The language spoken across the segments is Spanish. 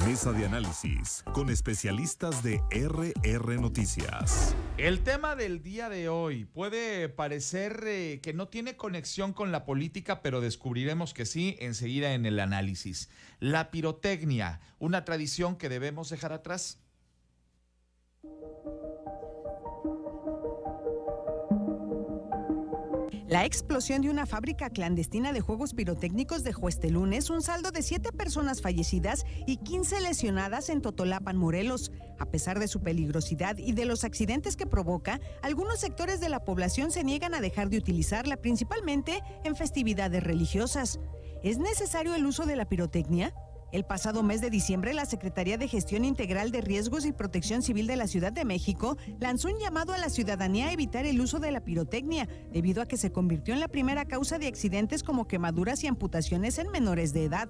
Mesa de análisis con especialistas de RR Noticias. El tema del día de hoy puede parecer que no tiene conexión con la política, pero descubriremos que sí enseguida en el análisis. La pirotecnia, una tradición que debemos dejar atrás. La explosión de una fábrica clandestina de juegos pirotécnicos dejó este lunes un saldo de 7 personas fallecidas y 15 lesionadas en Totolapan, Morelos. A pesar de su peligrosidad y de los accidentes que provoca, algunos sectores de la población se niegan a dejar de utilizarla, principalmente en festividades religiosas. ¿Es necesario el uso de la pirotecnia? El pasado mes de diciembre, la Secretaría de Gestión Integral de Riesgos y Protección Civil de la Ciudad de México lanzó un llamado a la ciudadanía a evitar el uso de la pirotecnia, debido a que se convirtió en la primera causa de accidentes como quemaduras y amputaciones en menores de edad.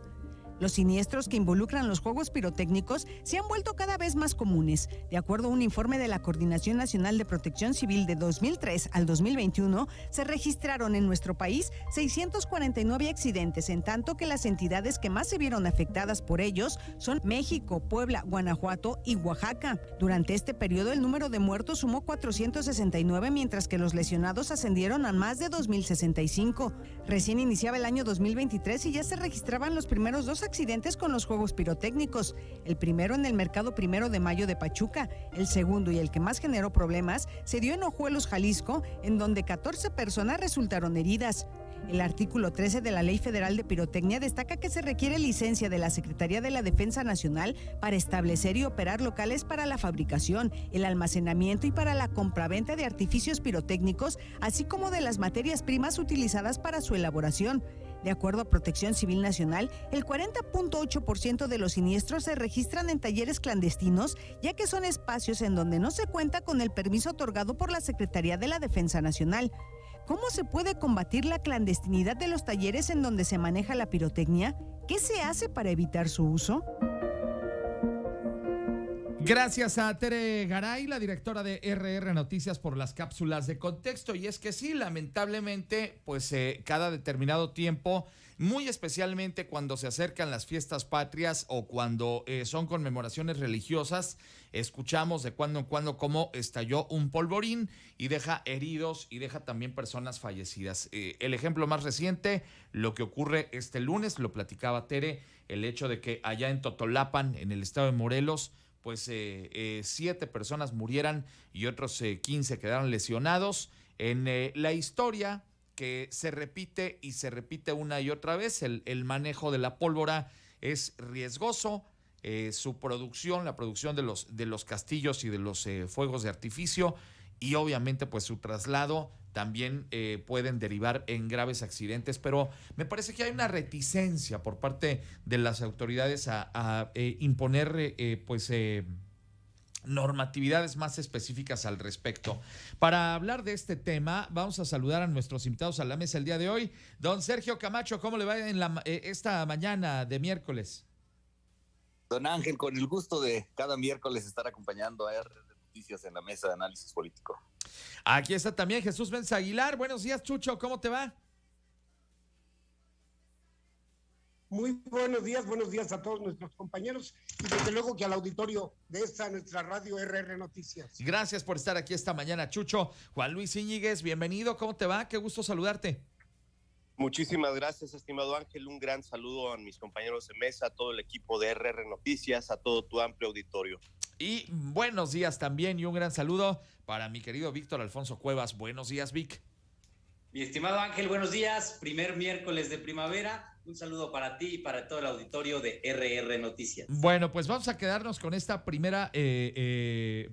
Los siniestros que involucran los juegos pirotécnicos se han vuelto cada vez más comunes. De acuerdo a un informe de la Coordinación Nacional de Protección Civil de 2003 al 2021, se registraron en nuestro país 649 accidentes, en tanto que las entidades que más se vieron afectadas por ellos son México, Puebla, Guanajuato y Oaxaca. Durante este periodo, el número de muertos sumó 469, mientras que los lesionados ascendieron a más de 2,065. Recién iniciaba el año 2023 y ya se registraban los primeros dos accidentes con los juegos pirotécnicos. El primero en el mercado 1 de Mayo de Pachuca. El segundo, y el que más generó problemas, se dio en Ojuelos, Jalisco, en donde 14 personas resultaron heridas. El artículo 13 de la Ley Federal de Pirotecnia destaca que se requiere licencia de la Secretaría de la Defensa Nacional para establecer y operar locales para la fabricación, el almacenamiento y para la compraventa de artificios pirotécnicos, así como de las materias primas utilizadas para su elaboración. De acuerdo a Protección Civil Nacional, el 40,8% de los siniestros se registran en talleres clandestinos, ya que son espacios en donde no se cuenta con el permiso otorgado por la Secretaría de la Defensa Nacional. ¿Cómo se puede combatir la clandestinidad de los talleres en donde se maneja la pirotecnia? ¿Qué se hace para evitar su uso? Gracias a Tere Garay, la directora de RR Noticias, por las cápsulas de contexto. Y es que sí, lamentablemente, pues cada determinado tiempo, muy especialmente cuando se acercan las fiestas patrias o cuando son conmemoraciones religiosas, escuchamos de cuando en cuando cómo estalló un polvorín y deja heridos y deja también personas fallecidas. El ejemplo más reciente, lo que ocurre este lunes, lo platicaba Tere, el hecho de que allá en Totolapan, en el estado de Morelos, pues 7 personas murieran y otros 15 quedaron lesionados en la historia que se repite y se repite una y otra vez. El manejo de la pólvora es riesgoso, su producción, la producción de los castillos y de los fuegos de artificio, y obviamente pues su traslado también pueden derivar en graves accidentes, pero me parece que hay una reticencia por parte de las autoridades a imponer normatividades más específicas al respecto. Para hablar de este tema, vamos a saludar a nuestros invitados a la mesa el día de hoy. Don Sergio Camacho, ¿cómo le va en esta mañana de miércoles? Don Ángel, con el gusto de cada miércoles estar acompañando a RR Noticias en la mesa de análisis político. Aquí está también Jesús Benz Aguilar. Buenos días, Chucho, ¿cómo te va? Muy buenos días a todos nuestros compañeros y desde luego que al auditorio de esta nuestra radio RR Noticias. Gracias por estar aquí esta mañana, Chucho. Juan Luis Íñiguez, bienvenido, ¿cómo te va? Qué gusto saludarte. Muchísimas gracias, estimado Ángel. Un gran saludo a mis compañeros de mesa, a todo el equipo de RR Noticias, a todo tu amplio auditorio. Y buenos días también y un gran saludo para mi querido Víctor Alfonso Cuevas. Buenos días, Vic. Mi estimado Ángel, buenos días. Primer miércoles de primavera. Un saludo para ti y para todo el auditorio de RR Noticias. Bueno, pues vamos a quedarnos con esta primera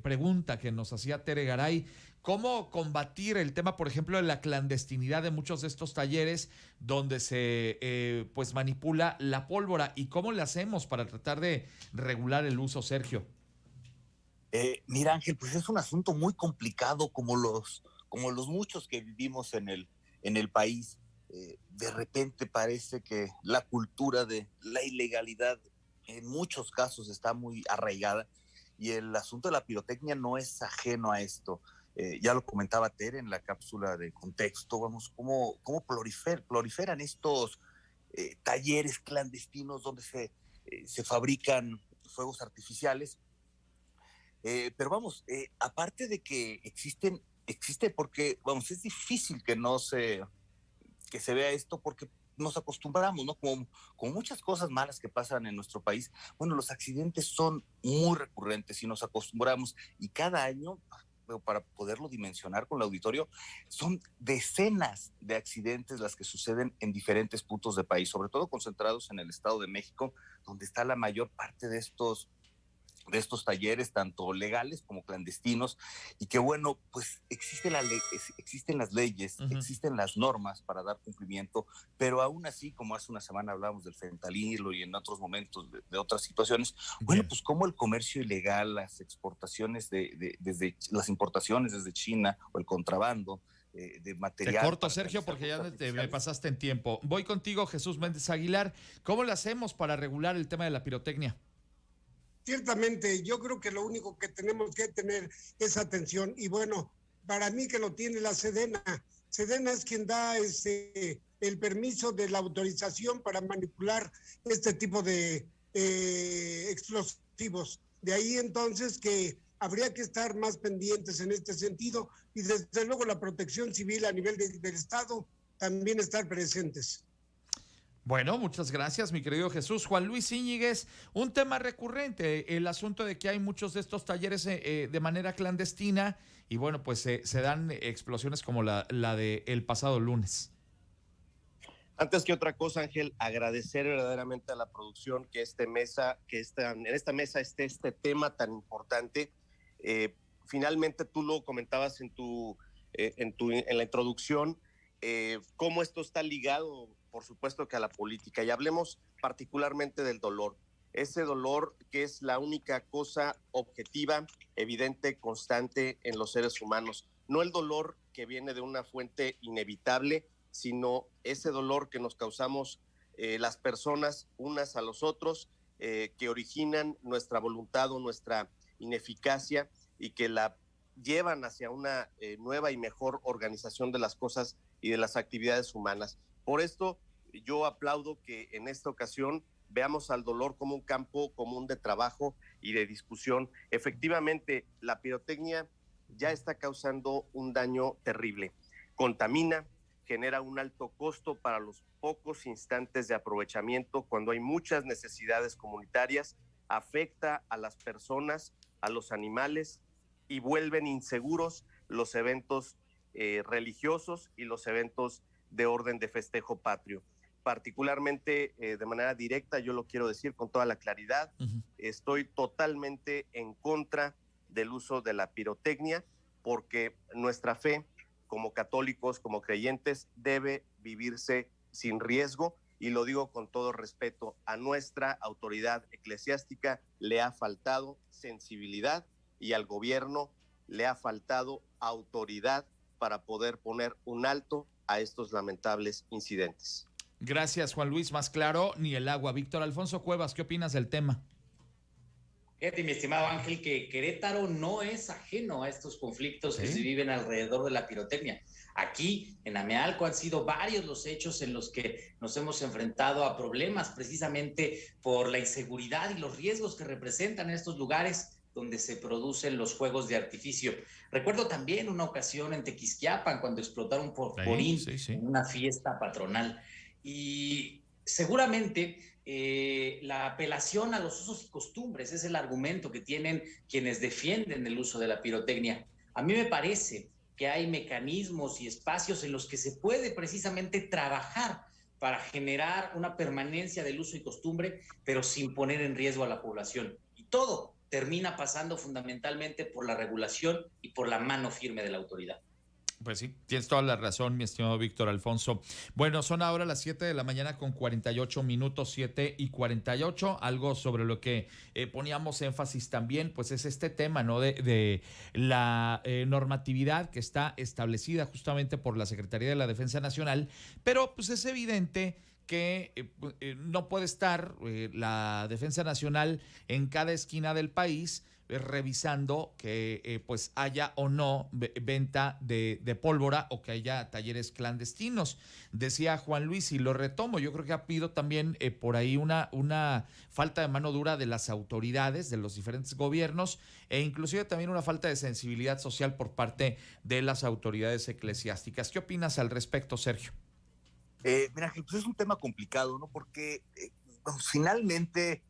pregunta que nos hacía Tere Garay. ¿Cómo combatir el tema, por ejemplo, de la clandestinidad de muchos de estos talleres donde se pues manipula la pólvora? ¿Y cómo le hacemos para tratar de regular el uso, Sergio? Mira, Ángel, pues es un asunto muy complicado como los muchos que vivimos en el país. De repente parece que la cultura de la ilegalidad en muchos casos está muy arraigada y el asunto de la pirotecnia no es ajeno a esto. Ya lo comentaba Tere en la cápsula de contexto, vamos, cómo proliferan estos talleres clandestinos donde se fabrican fuegos artificiales. Pero vamos, aparte de que existe porque, vamos, es difícil que se vea esto porque nos acostumbramos, ¿no? Como muchas cosas malas que pasan en nuestro país, bueno, los accidentes son muy recurrentes y nos acostumbramos, y cada año, para poderlo dimensionar con el auditorio, son decenas de accidentes las que suceden en diferentes puntos del país, sobre todo concentrados en el Estado de México, donde está la mayor parte de estos talleres, tanto legales como clandestinos, y que bueno, pues existen las leyes, existen las normas para dar cumplimiento, pero aún así, como hace una semana hablábamos del fentanilo y en otros momentos de otras situaciones, bueno, pues como el comercio ilegal, las exportaciones desde las importaciones desde China, o el contrabando de material. Te corto, Sergio, porque ya me pasaste en tiempo. Voy contigo, Jesús Méndez Aguilar. ¿Cómo le hacemos para regular el tema de la pirotecnia? Ciertamente, yo creo que lo único que tenemos que tener es atención, y bueno, para mí que lo tiene la Sedena. Sedena es quien da el permiso de la autorización para manipular este tipo de explosivos. De ahí entonces que habría que estar más pendientes en este sentido, y desde luego la protección civil a nivel del Estado también estar presentes. Bueno, muchas gracias, mi querido Jesús. Juan Luis Íñiguez, un tema recurrente, el asunto de que hay muchos de estos talleres de manera clandestina, y bueno, pues se dan explosiones como la de el pasado lunes. Antes que otra cosa, Ángel, agradecer verdaderamente a la producción que en esta mesa esté este tema tan importante. Finalmente, tú lo comentabas en la introducción, cómo esto está ligado, por supuesto, que a la política, y hablemos particularmente del dolor. Ese dolor que es la única cosa objetiva, evidente, constante en los seres humanos. No el dolor que viene de una fuente inevitable, sino ese dolor que nos causamos las personas unas a los otros, que originan nuestra voluntad o nuestra ineficacia, y que la llevan hacia una nueva y mejor organización de las cosas y de las actividades humanas. Por esto, yo aplaudo que en esta ocasión veamos al dolor como un campo común de trabajo y de discusión. Efectivamente, la pirotecnia ya está causando un daño terrible. Contamina, genera un alto costo para los pocos instantes de aprovechamiento cuando hay muchas necesidades comunitarias, afecta a las personas, a los animales, y vuelven inseguros los eventos religiosos y los eventos de orden de festejo patrio. Particularmente, de manera directa, yo lo quiero decir con toda la claridad, estoy totalmente en contra del uso de la pirotecnia, porque nuestra fe como católicos, como creyentes, debe vivirse sin riesgo, y lo digo con todo respeto. A nuestra autoridad eclesiástica le ha faltado sensibilidad, y al gobierno le ha faltado autoridad para poder poner un alto a estos lamentables incidentes. Gracias, Juan Luis. Más claro, ni el agua. Víctor Alfonso Cuevas, ¿qué opinas del tema? Fíjate, mi estimado Ángel, que Querétaro no es ajeno a estos conflictos que se viven alrededor de la pirotecnia. Aquí, en Amealco, han sido varios los hechos en los que nos hemos enfrentado a problemas precisamente por la inseguridad y los riesgos que representan estos lugares donde se producen los fuegos de artificio. Recuerdo también una ocasión en Tequisquiapan, cuando explotaron polvorín en una fiesta patronal. Y seguramente la apelación a los usos y costumbres es el argumento que tienen quienes defienden el uso de la pirotecnia. A mí me parece que hay mecanismos y espacios en los que se puede precisamente trabajar para generar una permanencia del uso y costumbre, pero sin poner en riesgo a la población. Y todo termina pasando fundamentalmente por la regulación y por la mano firme de la autoridad. Pues sí, tienes toda la razón, mi estimado Víctor Alfonso. Bueno, son ahora las 7 de la mañana con 48 minutos, 7:48. Algo sobre lo que poníamos énfasis también, pues es este tema, ¿no? De la normatividad que está establecida justamente por la Secretaría de la Defensa Nacional, pero pues es evidente que no puede estar la Defensa Nacional en cada esquina del país, revisando que pues haya o no venta de pólvora o que haya talleres clandestinos. Decía Juan Luis, y lo retomo, yo creo que ha habido también por ahí una falta de mano dura de las autoridades, de los diferentes gobiernos, e inclusive también una falta de sensibilidad social por parte de las autoridades eclesiásticas. ¿Qué opinas al respecto, Sergio? Mira, pues es un tema complicado, ¿no? Porque finalmente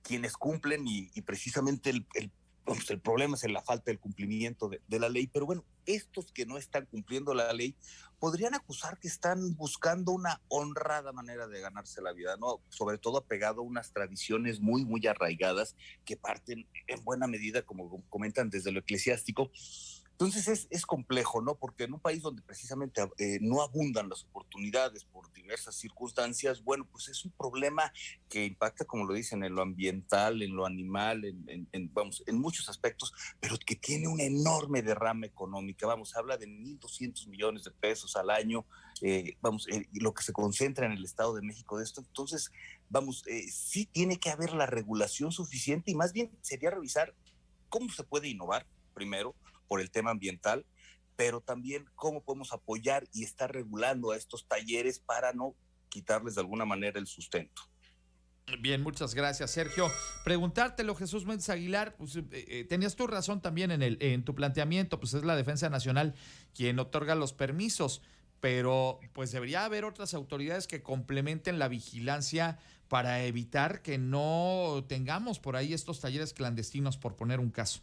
quienes cumplen y precisamente el problema es en la falta del cumplimiento de la ley, pero bueno, estos que no están cumpliendo la ley podrían acusar que están buscando una honrada manera de ganarse la vida, ¿no? Sobre todo apegado a unas tradiciones muy, muy arraigadas que parten en buena medida, como comentan, desde lo eclesiástico. Entonces es complejo, ¿no? Porque en un país donde precisamente no abundan las oportunidades por diversas circunstancias, bueno, pues es un problema que impacta, como lo dicen, en lo ambiental, en lo animal, en muchos aspectos, pero que tiene una enorme derrama económica. Vamos, habla de 1.200 millones de pesos al año, lo que se concentra en el Estado de México de esto. Entonces, sí tiene que haber la regulación suficiente y más bien sería revisar cómo se puede innovar, primero, por el tema ambiental, pero también cómo podemos apoyar y estar regulando a estos talleres para no quitarles de alguna manera el sustento. Bien, muchas gracias, Sergio. Preguntártelo, Jesús Méndez Aguilar, pues, tenías tu razón también en tu planteamiento, pues es la Defensa Nacional quien otorga los permisos, pero pues debería haber otras autoridades que complementen la vigilancia para evitar que no tengamos por ahí estos talleres clandestinos, por poner un caso.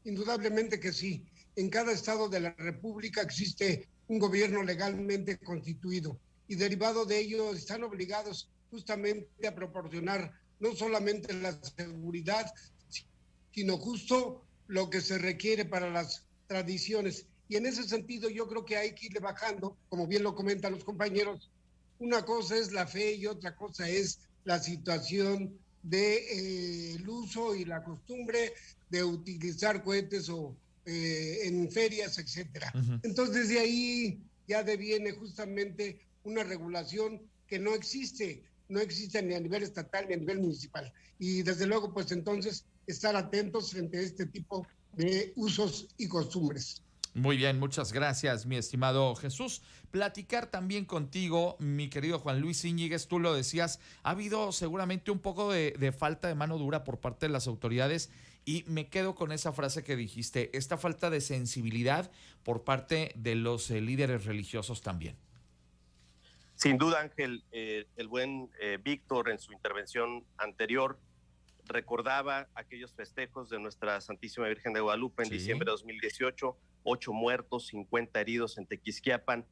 Indudablemente que sí. En cada estado de la República existe un gobierno legalmente constituido y derivado de ello están obligados justamente a proporcionar no solamente la seguridad, sino justo lo que se requiere para las tradiciones. Y en ese sentido yo creo que hay que irle bajando, como bien lo comentan los compañeros. Una cosa es la fe y otra cosa es la situación de el uso y la costumbre de utilizar cohetes o en ferias, etcétera. Uh-huh. Entonces de ahí ya deviene justamente una regulación que no existe ni a nivel estatal ni a nivel municipal. Y desde luego, pues entonces estar atentos frente a este tipo de usos y costumbres. Muy bien, muchas gracias, mi estimado Jesús. Platicar también contigo, mi querido Juan Luis Íñiguez, tú lo decías, ha habido seguramente un poco de falta de mano dura por parte de las autoridades y me quedo con esa frase que dijiste, esta falta de sensibilidad por parte de los líderes religiosos también. Sin duda, Ángel, el buen Víctor en su intervención anterior recordaba aquellos festejos de nuestra Santísima Virgen de Guadalupe en diciembre de 2018, 8 muertos, 50 heridos en Tequisquiapan,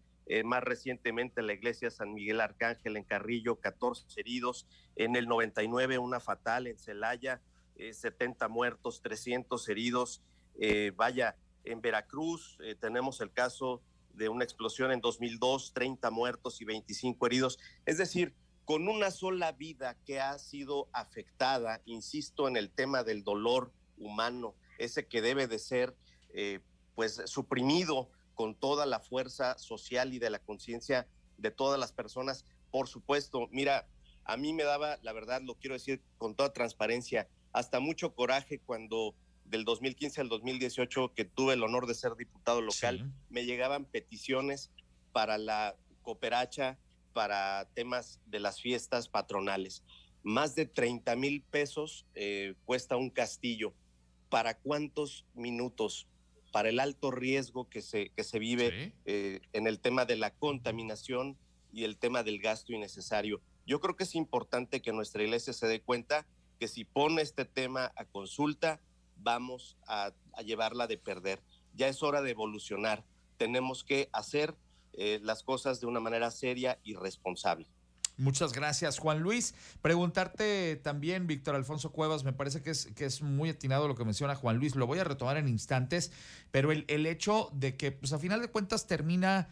más recientemente en la iglesia San Miguel Arcángel en Carrillo, 14 heridos, en el 99 una fatal en Celaya, 70 muertos, 300 heridos, en Veracruz tenemos el caso de una explosión en 2002, 30 muertos y 25 heridos, es decir, con una sola vida que ha sido afectada, insisto en el tema del dolor humano, ese que debe de ser pues suprimido con toda la fuerza social y de la conciencia de todas las personas. Por supuesto, mira, a mí me daba, la verdad, lo quiero decir con toda transparencia, hasta mucho coraje cuando del 2015 al 2018, que tuve el honor de ser diputado local, sí, me llegaban peticiones para la cooperacha, para temas de las fiestas patronales. Más de 30,000 pesos cuesta un castillo. ¿Para cuántos minutos? Para el alto riesgo que se vive, ¿sí? En el tema de la contaminación y el tema del gasto innecesario. Yo creo que es importante que nuestra iglesia se dé cuenta que si pone este tema a consulta, vamos a llevarla de perder. Ya es hora de evolucionar. Tenemos que hacer las cosas de una manera seria y responsable. Muchas gracias, Juan Luis. Preguntarte también, Víctor Alfonso Cuevas, me parece que es muy atinado lo que menciona Juan Luis, lo voy a retomar en instantes, pero el hecho de que, pues a final de cuentas termina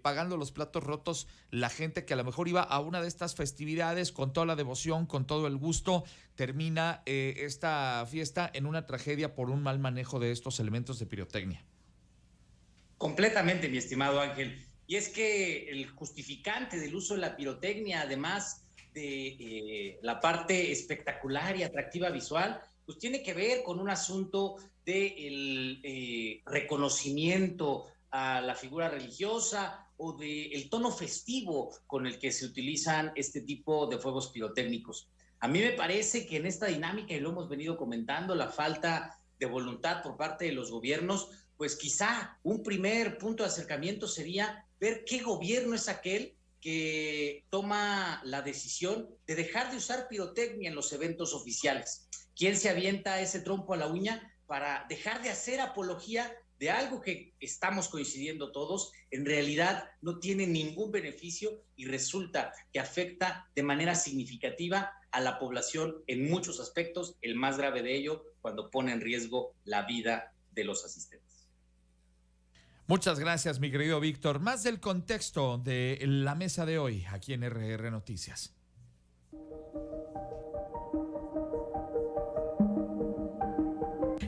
pagando los platos rotos la gente que a lo mejor iba a una de estas festividades con toda la devoción, con todo el gusto, termina esta fiesta en una tragedia por un mal manejo de estos elementos de pirotecnia. Completamente, mi estimado Ángel. Y es que el justificante del uso de la pirotecnia, además de la parte espectacular y atractiva visual, pues tiene que ver con un asunto del reconocimiento a la figura religiosa o del tono festivo con el que se utilizan este tipo de fuegos pirotécnicos. A mí me parece que en esta dinámica, y lo hemos venido comentando, la falta de voluntad por parte de los gobiernos, pues quizá un primer punto de acercamiento sería ver qué gobierno es aquel que toma la decisión de dejar de usar pirotecnia en los eventos oficiales. ¿Quién se avienta ese trompo a la uña para dejar de hacer apología de algo que estamos coincidiendo todos, en realidad no tiene ningún beneficio y resulta que afecta de manera significativa a la población en muchos aspectos, el más grave de ello cuando pone en riesgo la vida de los asistentes? Muchas gracias, mi querido Víctor. Más del contexto de la mesa de hoy aquí en RR Noticias.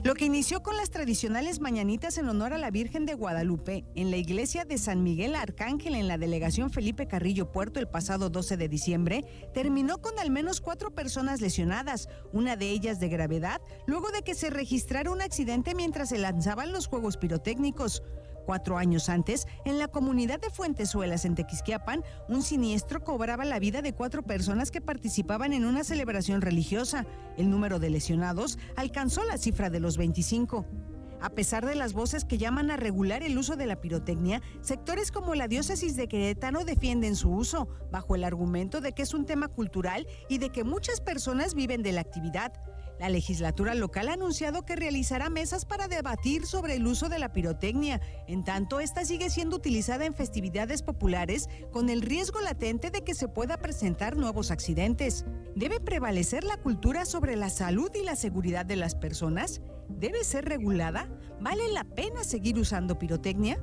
Lo que inició con las tradicionales mañanitas en honor a la Virgen de Guadalupe en la iglesia de San Miguel Arcángel en la delegación Felipe Carrillo Puerto el pasado 12 de diciembre, terminó con al menos 4 personas lesionadas, una de ellas de gravedad, luego de que se registrara un accidente mientras se lanzaban los juegos pirotécnicos. 4 años antes, en la comunidad de Fuentezuelas, en Tequisquiapan, un siniestro cobraba la vida de 4 personas que participaban en una celebración religiosa. El número de lesionados alcanzó la cifra de los 25. A pesar de las voces que llaman a regular el uso de la pirotecnia, sectores como la diócesis de Querétaro defienden su uso, bajo el argumento de que es un tema cultural y de que muchas personas viven de la actividad. La legislatura local ha anunciado que realizará mesas para debatir sobre el uso de la pirotecnia. En tanto, esta sigue siendo utilizada en festividades populares con el riesgo latente de que se pueda presentar nuevos accidentes. ¿Debe prevalecer la cultura sobre la salud y la seguridad de las personas? ¿Debe ser regulada? ¿Vale la pena seguir usando pirotecnia?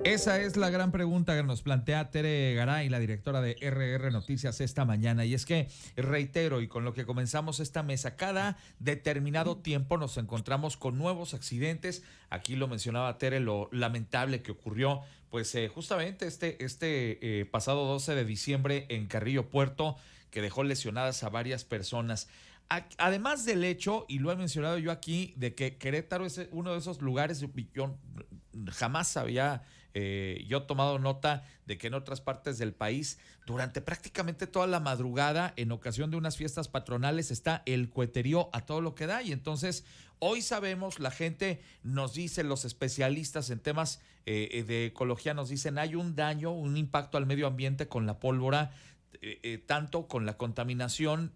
Esa es la gran pregunta que nos plantea Tere Garay, la directora de RR Noticias esta mañana. Y es que, reitero, y con lo que comenzamos esta mesa, cada determinado tiempo nos encontramos con nuevos accidentes. Aquí lo mencionaba Tere, lo lamentable que ocurrió, pues justamente este pasado 12 de diciembre en Carrillo Puerto, que dejó lesionadas a varias personas. Además del hecho, y lo he mencionado yo aquí, de que Querétaro es uno de esos lugares, yo jamás había yo tomado nota de que en otras partes del país, durante prácticamente toda la madrugada, en ocasión de unas fiestas patronales, está el coheterío a todo lo que da. Y entonces, hoy sabemos, la gente nos dice, los especialistas en temas de ecología nos dicen, hay un daño, un impacto al medio ambiente con la pólvora, tanto con la contaminación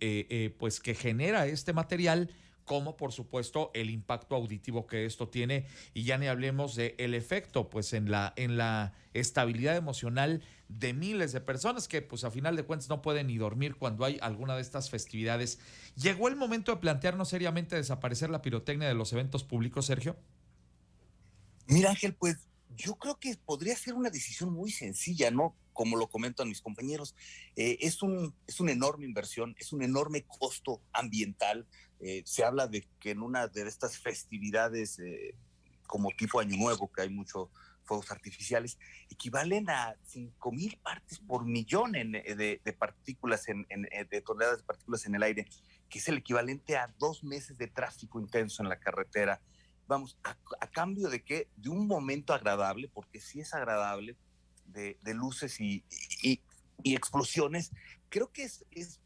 pues que genera este material, como por supuesto el impacto auditivo que esto tiene, y ya ni hablemos de el efecto pues en la estabilidad emocional de miles de personas que pues a final de cuentas no pueden ni dormir cuando hay alguna de estas festividades. ¿Llegó el momento de plantearnos seriamente desaparecer la pirotecnia de los eventos públicos, Sergio? Mira, Ángel, pues yo creo que podría ser una decisión muy sencilla, ¿no? Como lo comentan mis compañeros, es una enorme inversión, es un enorme costo ambiental. Se habla de que en una de estas festividades como tipo Año Nuevo, que hay muchos fuegos artificiales, equivalen a 5,000 partes por millón de partículas, de toneladas de partículas en el aire, que es el equivalente a 2 meses de tráfico intenso en la carretera. Vamos, a cambio de qué, de un momento agradable, porque sí es agradable, de luces y explosiones. Creo que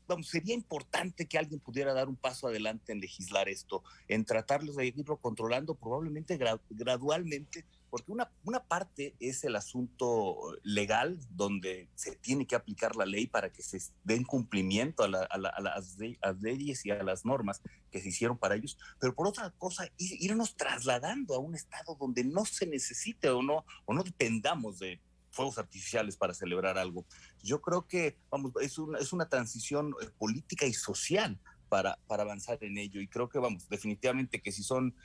vamos, sería importante que alguien pudiera dar un paso adelante en legislar esto, en tratarlos de irlo controlando probablemente gradualmente, porque una parte es el asunto legal, donde se tiene que aplicar la ley para que se den cumplimiento a las leyes y a las normas que se hicieron para ellos, pero por otra cosa, irnos trasladando a un estado donde no se necesite o no dependamos de fuegos artificiales para celebrar algo. Yo creo que vamos, es una transición política y social para avanzar en ello, y creo que vamos, definitivamente que si son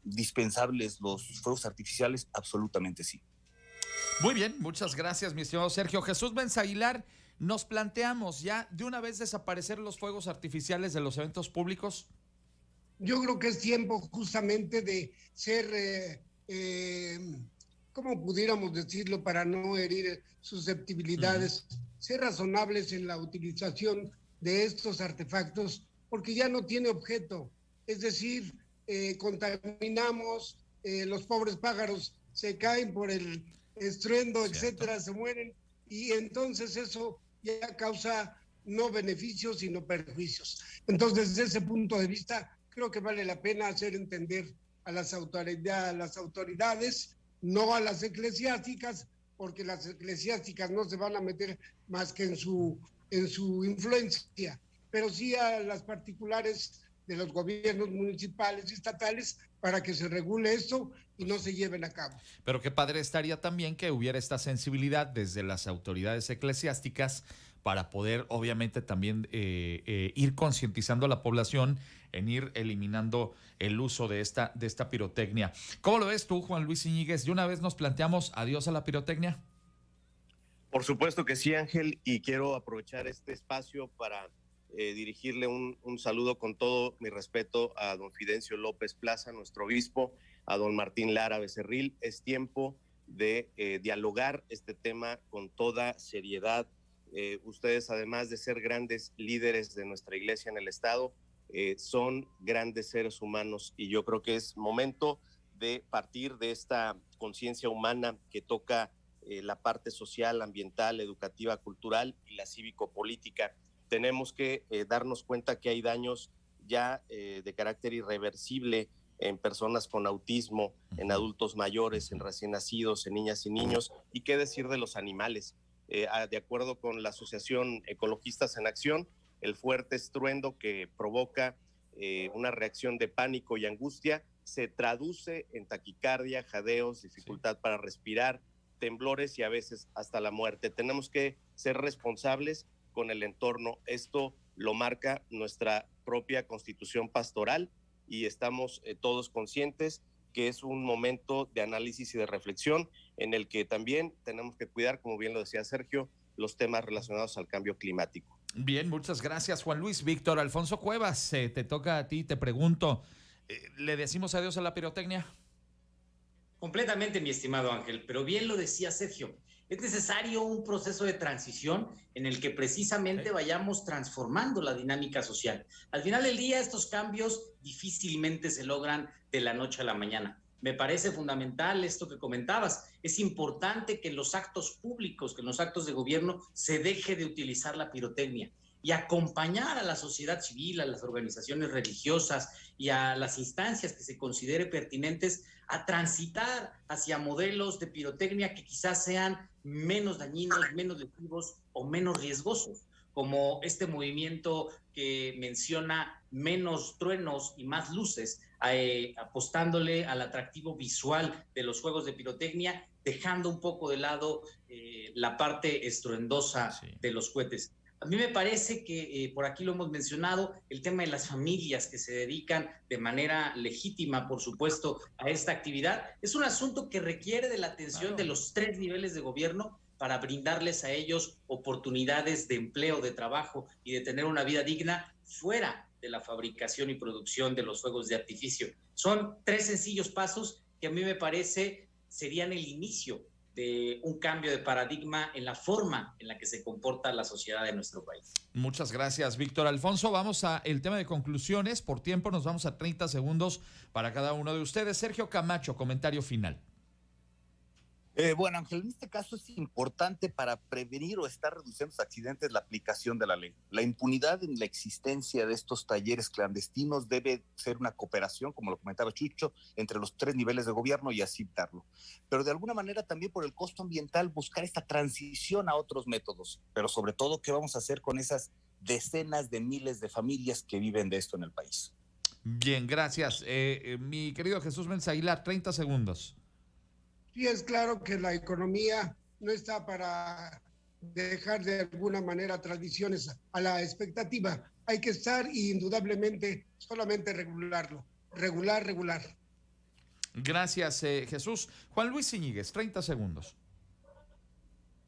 dispensables los fuegos artificiales, absolutamente sí. Muy bien, muchas gracias, mi estimado Sergio. Jesús Benza Aguilar, nos planteamos ya de una vez desaparecer los fuegos artificiales de los eventos públicos. Yo creo que es tiempo justamente de ser ¿cómo pudiéramos decirlo para no herir susceptibilidades? Ser razonables en la utilización de estos artefactos, porque ya no tiene objeto. Es decir, contaminamos, los pobres pájaros se caen por el estruendo, etcétera, se mueren, y entonces eso ya causa no beneficios, sino perjuicios. Entonces, desde ese punto de vista, creo que vale la pena hacer entender a las autoridades, no a las eclesiásticas, porque las eclesiásticas no se van a meter más que en su influencia, pero sí a las particulares de los gobiernos municipales y estatales para que se regule esto y no se lleven a cabo. Pero qué padre estaría también que hubiera esta sensibilidad desde las autoridades eclesiásticas para poder, obviamente, también ir concientizando a la población en ir eliminando el uso de esta pirotecnia. ¿Cómo lo ves tú, Juan Luis Iñiguez? ¿De una vez nos planteamos adiós a la pirotecnia? Por supuesto que sí, Ángel, y quiero aprovechar este espacio para dirigirle un saludo con todo mi respeto a don Fidencio López Plaza, nuestro obispo, a don Martín Lara Becerril. Es tiempo de dialogar este tema con toda seriedad. Ustedes, además de ser grandes líderes de nuestra iglesia en el estado, son grandes seres humanos, y yo creo que es momento de partir de esta conciencia humana que toca la parte social, ambiental, educativa, cultural y la cívico-política. Tenemos que darnos cuenta que hay daños ya de carácter irreversible en personas con autismo, en adultos mayores, en recién nacidos, en niñas y niños, y qué decir de los animales. De acuerdo con la Asociación Ecologistas en Acción, el fuerte estruendo que provoca una reacción de pánico y angustia se traduce en taquicardia, jadeos, dificultad para respirar, temblores y a veces hasta la muerte. Tenemos que ser responsables con el entorno. Esto lo marca nuestra propia constitución pastoral y estamos todos conscientes que es un momento de análisis y de reflexión en el que también tenemos que cuidar, como bien lo decía Sergio, los temas relacionados al cambio climático. Bien, muchas gracias, Juan Luis. Víctor Alfonso Cuevas, te toca a ti, te pregunto, ¿le decimos adiós a la pirotecnia? Completamente, mi estimado Ángel, pero bien lo decía Sergio, es necesario un proceso de transición en el que precisamente vayamos transformando la dinámica social. Al final del día, estos cambios difícilmente se logran de la noche a la mañana. Me parece fundamental esto que comentabas. Es importante que en los actos públicos, que en los actos de gobierno, se deje de utilizar la pirotecnia y acompañar a la sociedad civil, a las organizaciones religiosas y a las instancias que se considere pertinentes a transitar hacia modelos de pirotecnia que quizás sean menos dañinos, menos lesivos o menos riesgosos, como este movimiento que menciona menos truenos y más luces, apostándole al atractivo visual de los juegos de pirotecnia, dejando un poco de lado la parte estruendosa de los cohetes. A mí me parece que por aquí lo hemos mencionado, el tema de las familias que se dedican de manera legítima, por supuesto, a esta actividad, es un asunto que requiere de la atención de los 3 niveles de gobierno para brindarles a ellos oportunidades de empleo, de trabajo y de tener una vida digna fuera de la fabricación y producción de los fuegos de artificio. Son 3 sencillos pasos que a mí me parece serían el inicio de un cambio de paradigma en la forma en la que se comporta la sociedad de nuestro país. Muchas gracias, Víctor Alfonso. Vamos a el tema de conclusiones. Por tiempo nos vamos a 30 segundos para cada uno de ustedes. Sergio Camacho, comentario final. Bueno, Ángel, en este caso es importante para prevenir o estar reduciendo los accidentes la aplicación de la ley. La impunidad en la existencia de estos talleres clandestinos debe ser una cooperación, como lo comentaba Chucho, entre los 3 niveles de gobierno y así darlo. Pero de alguna manera también por el costo ambiental buscar esta transición a otros métodos. Pero sobre todo, ¿qué vamos a hacer con esas decenas de miles de familias que viven de esto en el país? Bien, gracias. Mi querido Jesús Menza Aguilar, 30 segundos. Sí, es claro que la economía no está para dejar de alguna manera tradiciones a la expectativa. Hay que estar y indudablemente solamente regularlo. Regular. Gracias, Jesús. Juan Luis Iñiguez, 30 segundos.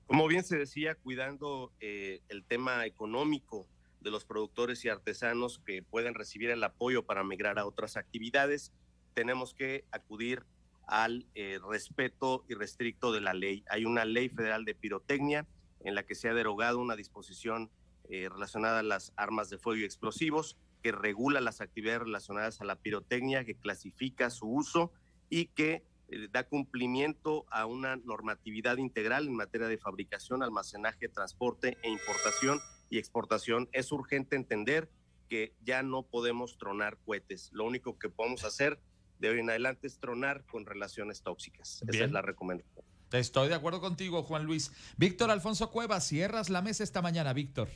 Como bien se decía, cuidando el tema económico de los productores y artesanos que puedan recibir el apoyo para migrar a otras actividades, tenemos que acudir al respeto irrestricto de la ley. Hay una ley federal de pirotecnia en la que se ha derogado una disposición relacionada a las armas de fuego y explosivos, que regula las actividades relacionadas a la pirotecnia, que clasifica su uso y que da cumplimiento a una normatividad integral en materia de fabricación, almacenaje, transporte e importación y exportación. Es urgente entender que ya no podemos tronar cohetes. Lo único que podemos hacer de hoy en adelante es tronar con relaciones tóxicas. Bien. Esa es la recomendación. Estoy de acuerdo contigo, Juan Luis. Víctor Alfonso Cuevas, cierras la mesa esta mañana, Víctor.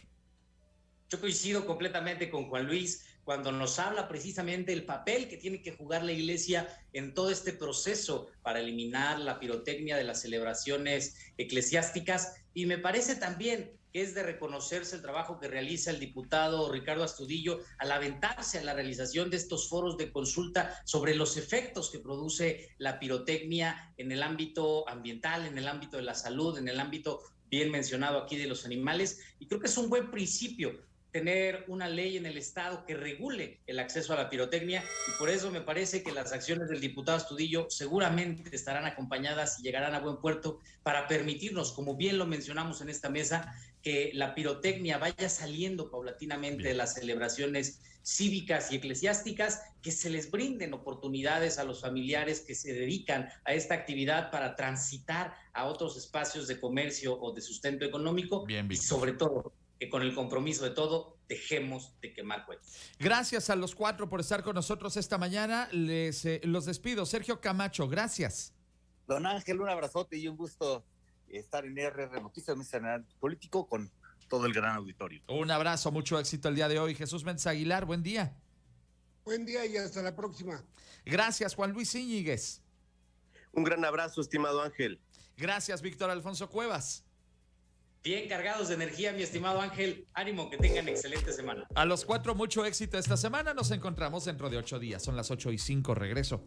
Yo coincido completamente con Juan Luis cuando nos habla precisamente del papel que tiene que jugar la Iglesia en todo este proceso para eliminar la pirotecnia de las celebraciones eclesiásticas, y me parece también que es de reconocerse el trabajo que realiza el diputado Ricardo Astudillo al aventarse a la realización de estos foros de consulta sobre los efectos que produce la pirotecnia en el ámbito ambiental, en el ámbito de la salud, en el ámbito bien mencionado aquí de los animales, y creo que es un buen principio tener una ley en el Estado que regule el acceso a la pirotecnia, y por eso me parece que las acciones del diputado Astudillo seguramente estarán acompañadas y llegarán a buen puerto para permitirnos, como bien lo mencionamos en esta mesa, que la pirotecnia vaya saliendo paulatinamente de las celebraciones cívicas y eclesiásticas, que se les brinden oportunidades a los familiares que se dedican a esta actividad para transitar a otros espacios de comercio o de sustento económico. Bien, y sobre todo que con el compromiso de todo dejemos de quemar cohetes. Gracias a los cuatro por estar con nosotros esta mañana. Los despido. Sergio Camacho, gracias. Don Ángel, un abrazote y un gusto estar en RR Noticias, Mesa Político, con todo el gran auditorio. Un abrazo, mucho éxito el día de hoy. Jesús Méndez Aguilar, buen día. Buen día y hasta la próxima. Gracias, Juan Luis Íñiguez. Un gran abrazo, estimado Ángel. Gracias, Víctor Alfonso Cuevas. Bien cargados de energía, mi estimado Ángel. Ánimo, que tengan excelente semana. A los cuatro, mucho éxito esta semana. Nos encontramos dentro de 8 días. Son las 8:05. Regreso.